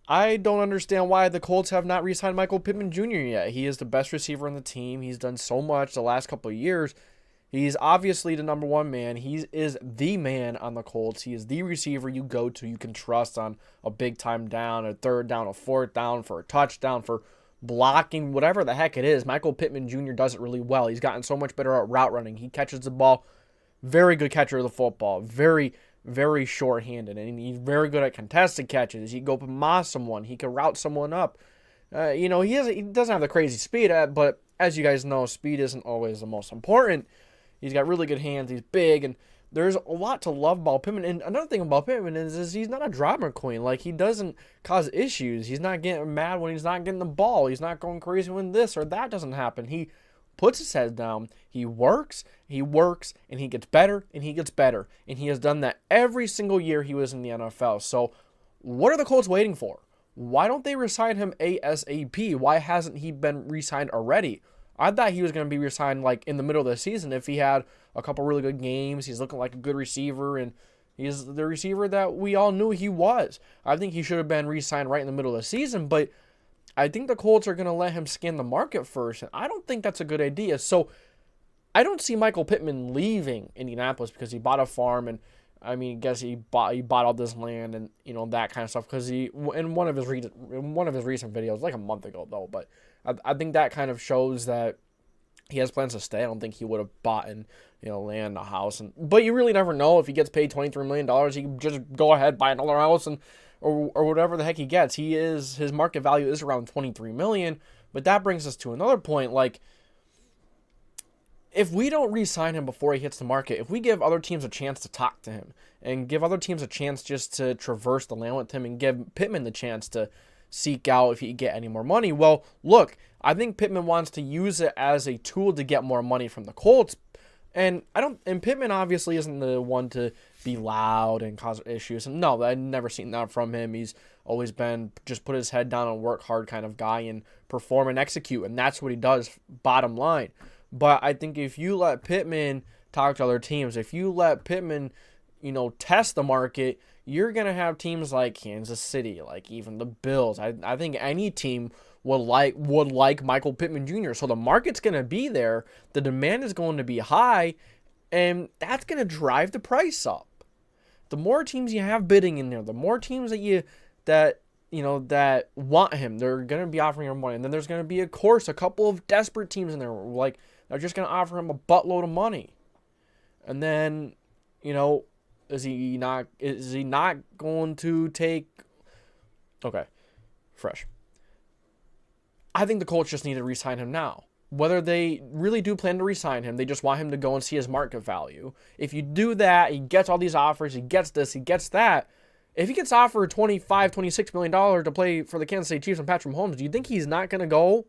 I don't understand why the Colts have not re-signed Michael Pittman Jr. yet. He is the best receiver on the team. He's done so much the last couple of years. He's obviously the number one man. He is the man on the Colts. He is the receiver you go to, you can trust on a big time down, a third down, a fourth down, for a touchdown, for blocking, whatever the heck it is. Michael Pittman Jr. does it really well. He's gotten so much better at route running. He catches the ball. Very good catcher of the football. Very, very short-handed. And he's very good at contested catches. He can go up and moss someone. He can route someone up. He doesn't have the crazy speed, but as you guys know, speed isn't always the most important. He's got really good hands. He's big, and there's a lot to love about Pittman. And another thing about Pittman is he's not a drama queen. Like, he doesn't cause issues. He's not getting mad when he's not getting the ball. He's not going crazy when this or that doesn't happen. He puts his head down. He works, and he gets better, and he gets better. And he has done that every single year he was in the NFL. So what are the Colts waiting for? Why don't they re-sign him ASAP? Why hasn't he been re-signed already? I thought he was going to be re-signed like in the middle of the season if he had a couple really good games. He's looking like a good receiver, and he's the receiver that we all knew he was. I think he should have been re-signed right in the middle of the season, but I think the Colts are going to let him scan the market first, and I don't think that's a good idea. So I don't see Michael Pittman leaving Indianapolis because he bought a farm, and I mean, I guess he bought all this land and that kind of stuff because he in one of his recent videos, like a month ago though, but I think that kind of shows that he has plans to stay. I don't think he would have bought in land, a house, but you really never know. If he gets paid $23 million, he can just go ahead, buy another house or whatever the heck he gets. His market value is around $23 million. But that brings us to another point. Like, if we don't re-sign him before he hits the market, if we give other teams a chance to talk to him and give other teams a chance just to traverse the land with him and give Pittman the chance to seek out if he can get any more money, well, look, I think Pittman wants to use it as a tool to get more money from the Colts. And Pittman obviously isn't the one to be loud and cause issues. And no, I've never seen that from him. He's always been just put his head down and work hard kind of guy and perform and execute. And that's what he does, bottom line. But I think if you let Pittman talk to other teams, if you let Pittman, test the market, you're going to have teams like Kansas City, like even the Bills. I think any team would like Michael Pittman Jr. So the market's going to be there. The demand is going to be high, and that's going to drive the price up. The more teams you have bidding in there, the more teams that want him, they're going to be offering him money. And then there's going to be, of course, a couple of desperate teams in there, like they're just going to offer him a buttload of money. And then, is he not going to take? Okay, fresh. I think the Colts just need to re-sign him now. Whether they really do plan to re-sign him, they just want him to go and see his market value. If you do that, he gets all these offers, he gets this, he gets that. If he gets offered $25, $26 million to play for the Kansas City Chiefs and Patrick Mahomes, do you think he's not going to go?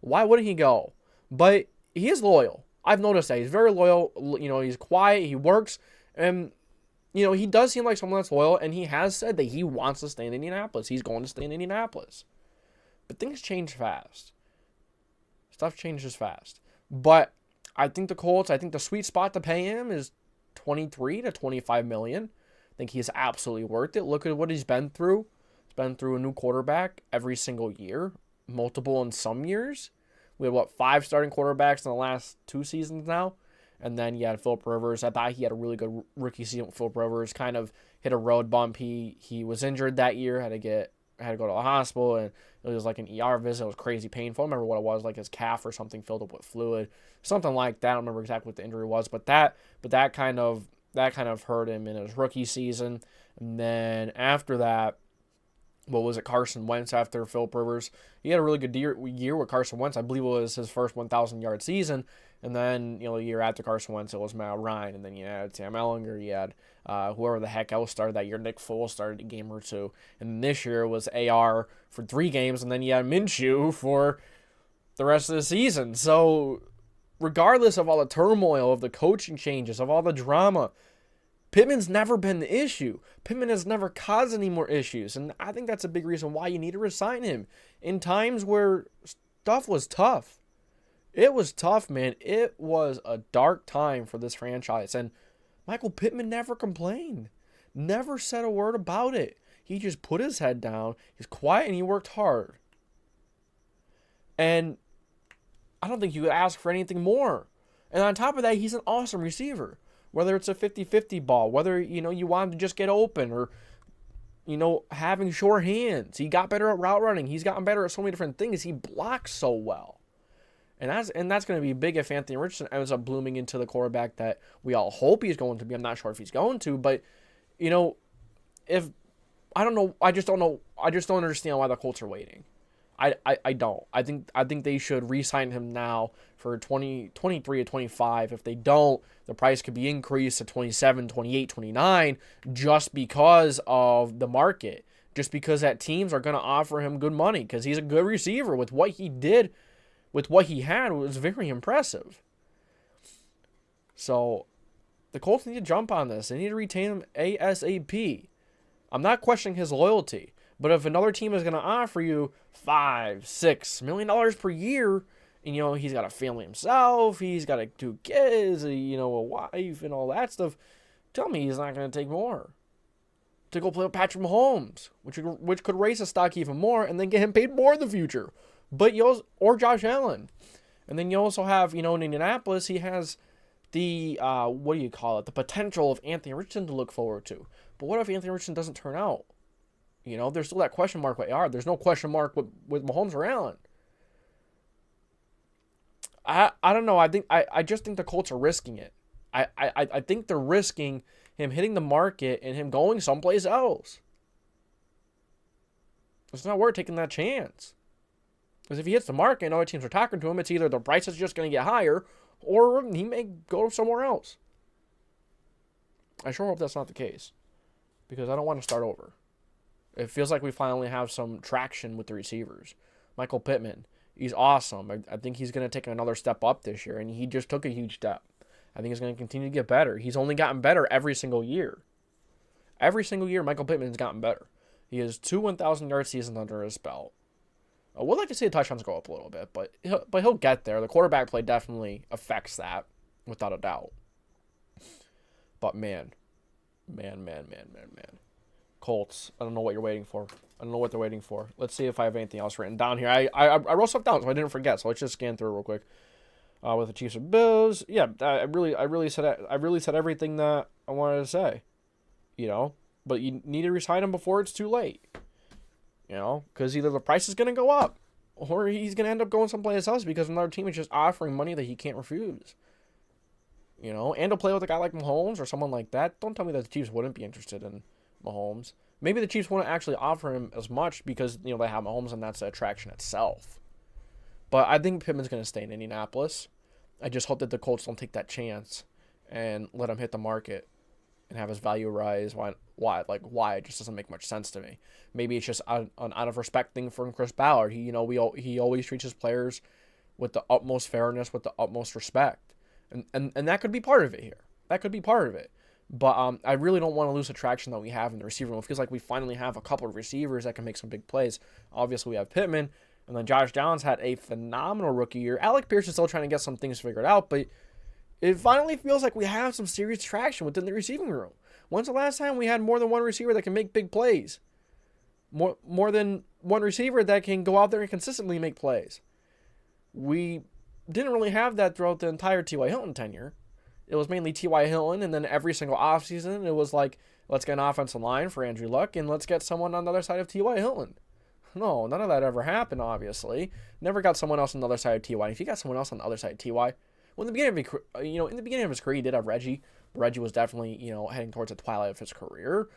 Why wouldn't he go? But he is loyal. I've noticed that. He's very loyal. He's quiet. He works. And, he does seem like someone that's loyal. And he has said that he wants to stay in Indianapolis. He's going to stay in Indianapolis. But things change fast. Stuff changes fast. But I think the sweet spot to pay him is $23 to $25 million. I think he's absolutely worth it. Look at what he's been through. He's been through a new quarterback every single year, multiple in some years. We had, 5 starting quarterbacks in the last 2 seasons now? And then you had Philip Rivers. I thought he had a really good rookie season with Philip Rivers. Kind of hit a road bump. He was injured that year, had to go to the hospital, and it was like an ER visit. It was crazy painful. I don't remember what it was, like his calf or something filled up with fluid, something like that. I don't remember exactly what the injury was, but that kind of hurt him in his rookie season. And then after that, Carson Wentz after Philip Rivers. He had a really good year with Carson Wentz. I believe it was his first 1,000-yard season. And then, a year after Carson Wentz, it was Matt Ryan. And then you had Sam Ellinger. You had whoever the heck else started that year. Nick Foles started a game or two. And this year was AR for 3 games. And then you had Minshew for the rest of the season. So regardless of all the turmoil, of the coaching changes, of all the drama, Pittman's never been the issue. Pittman has never caused any more issues. And I think that's a big reason why you need to resign him. In times where stuff was tough. It was tough, man. It was a dark time for this franchise. And Michael Pittman never complained. Never said a word about it. He just put his head down. He's quiet and he worked hard. And I don't think you could ask for anything more. And on top of that, he's an awesome receiver. Whether it's a 50-50 ball, whether, you want him to just get open or, having sure hands. He got better at route running. He's gotten better at so many different things. He blocks so well. And that's going to be big if Anthony Richardson ends up blooming into the quarterback that we all hope he's going to be. I'm not sure if he's going to, but, if, I don't know, I just don't know. I just don't understand why the Colts are waiting. I don't. I think they should re-sign him now for 23 or 25. If they don't, the price could be increased to 27, 28, 29 just because of the market. Just because that teams are going to offer him good money because he's a good receiver. With what he did, with what he had, was very impressive. So the Colts need to jump on this. They need to retain him ASAP. I'm not questioning his loyalty. But if another team is going to offer you $5-6 million per year, and, he's got a family himself, he's got 2 kids, a wife and all that stuff, tell me he's not going to take more to go play with Patrick Mahomes, which could raise his stock even more and then get him paid more in the future. But or Josh Allen. And then you also have, in Indianapolis, he has the, the potential of Anthony Richardson to look forward to. But what if Anthony Richardson doesn't turn out? There's still that question mark with AR. There's no question mark with Mahomes or Allen. I don't know. I just think the Colts are risking it. I think they're risking him hitting the market and him going someplace else. It's not worth taking that chance. Because if he hits the market and other teams are talking to him, it's either the price is just going to get higher or he may go somewhere else. I sure hope that's not the case. Because I don't want to start over. It feels like we finally have some traction with the receivers. Michael Pittman, he's awesome. I think he's going to take another step up this year, and he just took a huge step. I think he's going to continue to get better. He's only gotten better every single year. Every single year, Michael Pittman's gotten better. He has 2 1,000-yard seasons under his belt. I would like to see the touchdowns go up a little bit, but he'll get there. The quarterback play definitely affects that, without a doubt. But man. Colts, I don't know what you're waiting for. I don't know what they're waiting for. Let's see if I have anything else written down here. I wrote stuff down so I didn't forget. So let's just scan through real quick. With the Chiefs and Bills, yeah, I really said everything that I wanted to say. But you need to resign him before it's too late. Because either the price is going to go up, or he's going to end up going someplace else because another team is just offering money that he can't refuse. And to play with a guy like Mahomes or someone like that. Don't tell me that the Chiefs wouldn't be interested in Mahomes. Maybe the Chiefs wouldn't actually offer him as much because, they have Mahomes and that's the attraction itself. But I think Pittman's going to stay in Indianapolis. I just hope that the Colts don't take that chance and let him hit the market and have his value rise. Why? It just doesn't make much sense to me. Maybe it's just an out of respect thing from Chris Ballard. He always treats his players with the utmost fairness, with the utmost respect. And that could be part of it here. That could be part of it. But I really don't want to lose the traction that we have in the receiver room. It feels like we finally have a couple of receivers that can make some big plays. Obviously, we have Pittman, and then Josh Downs had a phenomenal rookie year. Alec Pierce is still trying to get some things figured out, but it finally feels like we have some serious traction within the receiving room. When's the last time we had more than one receiver that can make big plays? More than one receiver that can go out there and consistently make plays. We didn't really have that throughout the entire T.Y. Hilton tenure. It was mainly T.Y. Hilton, and then every single offseason, it was like, let's get an offensive line for Andrew Luck, and let's get someone on the other side of T.Y. Hilton. No, none of that ever happened, obviously. Never got someone else on the other side of T.Y. If you got someone else on the other side of T.Y., well, in the beginning of his career, he did have Reggie. Reggie was definitely, heading towards the twilight of his career.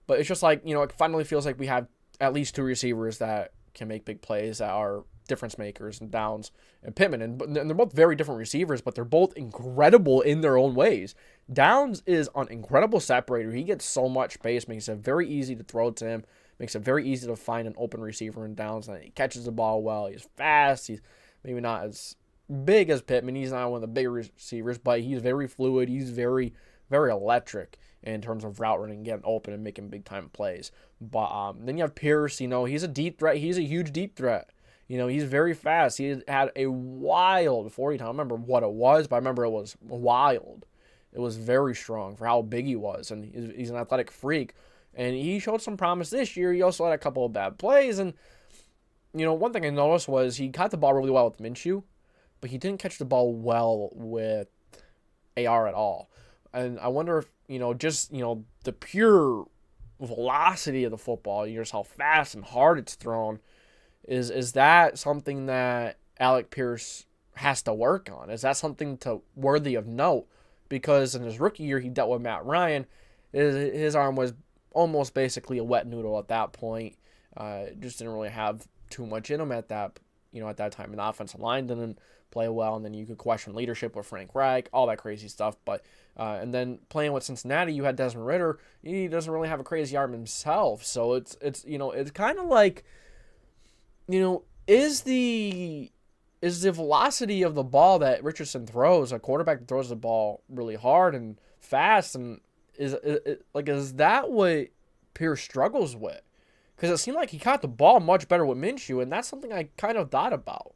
But it's just like, it finally feels like we have at least 2 receivers that can make big plays, that are difference makers, and Downs and Pittman. And they're both very different receivers, but they're both incredible in their own ways. Downs is an incredible separator. He gets so much space, makes it very easy to throw to him, makes it very easy to find an open receiver in Downs. And he catches the ball well. He's fast. He's maybe not as big as Pittman. He's not one of the bigger receivers, but he's very fluid. He's very, very electric in terms of route running, getting open and making big time plays. But then you have Pierce. He's a deep threat. He's a huge deep threat. He's very fast. He had a wild 40 time. I don't remember what it was, but I remember it was wild. It was very strong for how big he was, and he's an athletic freak. And he showed some promise this year. He also had a couple of bad plays. And, one thing I noticed was he caught the ball really well with Minshew, but he didn't catch the ball well with AR at all. And I wonder if, the pure velocity of the ball, just how fast and hard it's thrown, is that something that Alec Pierce has to work on? Is that something worthy of note? Because in his rookie year, he dealt with Matt Ryan. His arm was almost basically a wet noodle at that point. Just didn't really have too much in him at that time. And the offensive line didn't play well, and then you could question leadership with Frank Reich, all that crazy stuff. But and then playing with Cincinnati, you had Desmond Ridder. He doesn't really have a crazy arm himself. So it's kind of like, is the velocity of the ball that Richardson throws, a quarterback that throws the ball really hard and fast, and is that what Pierce struggles with? Because it seemed like he caught the ball much better with Minshew, and that's something I kind of thought about.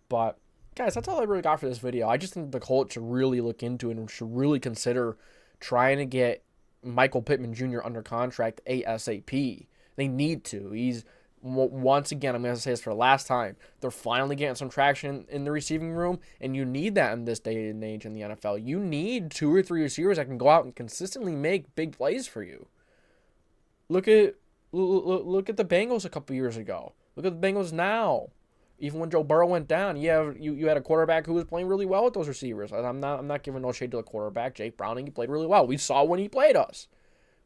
But guys, that's all I really got for this video. I just think the Colts should really look into it and should really consider trying to get Michael Pittman Jr. under contract ASAP. They need to. He's, once again, I'm going to say this for the last time, they're finally getting some traction in the receiving room, and you need that in this day and age in the NFL. You need 2 or 3 receivers that can go out and consistently make big plays for you. Look at the Bengals a couple years ago. Look at the Bengals now. Even when Joe Burrow went down, you had a quarterback who was playing really well with those receivers. I'm not giving no shade to the quarterback. Jake Browning, he played really well. We saw when he played us.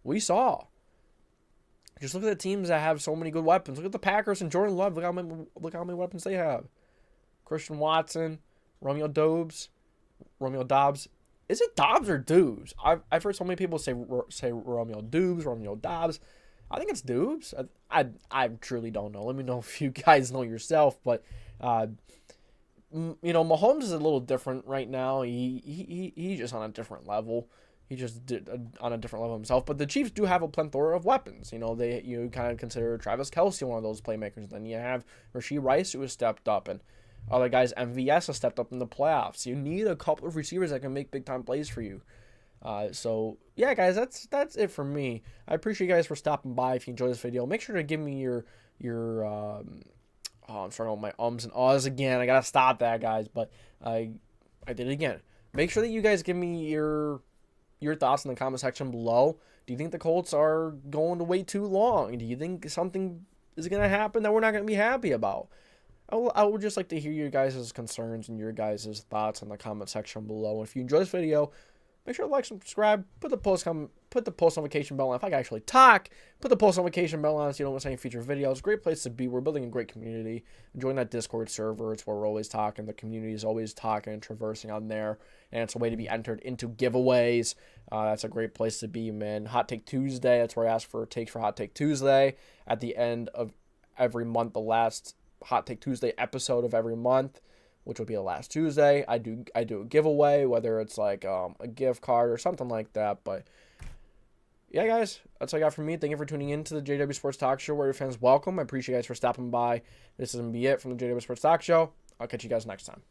We saw. Just look at the teams that have so many good weapons. Look at the Packers and Jordan Love. Look how many weapons they have. Christian Watson, Romeo Doubs. Is it Dobbs or Doubs? I've heard so many people say Romeo Doubs, Romeo Dobbs. I think it's Doubs. I truly don't know. Let me know if you guys know yourself. But Mahomes is a little different right now. He's just on a different level. He just did on a different level himself. But the Chiefs do have a plethora of weapons. You kind of consider Travis Kelce one of those playmakers. Then you have Rashee Rice, who has stepped up, and other guys, MVS has stepped up in the playoffs. You need a couple of receivers that can make big time plays for you. So yeah, guys, that's it for me. I appreciate you guys for stopping by. If you enjoyed this video, make sure to give me your I'm starting with my ums and ahs again. I gotta stop that, guys, but I did it again. Make sure that you guys give me your thoughts in the comment section below. Do you think the Colts are going to wait too long? Do you think something is going to happen that we're not going to be happy about? I would just like to hear your guys' concerns and your guys' thoughts in the comment section below. And if you enjoyed this video, make sure to like, subscribe, put the post notification bell on. If I can actually talk, put the post notification bell on so you don't miss any future videos. Great place to be. We're building a great community. Join that Discord server. It's where we're always talking. The community is always talking and traversing on there. And it's a way to be entered into giveaways. That's a great place to be, man. Hot Take Tuesday. That's where I ask for takes for Hot Take Tuesday. At the end of every month, the last Hot Take Tuesday episode of every month, which will be the last Tuesday, I do a giveaway, whether it's like a gift card or something like that. But yeah, guys, that's all I got from me. Thank you for tuning in to the JDW Sports Talk Show, where your fans welcome. I appreciate you guys for stopping by. This is going to be it from the JDW Sports Talk Show. I'll catch you guys next time.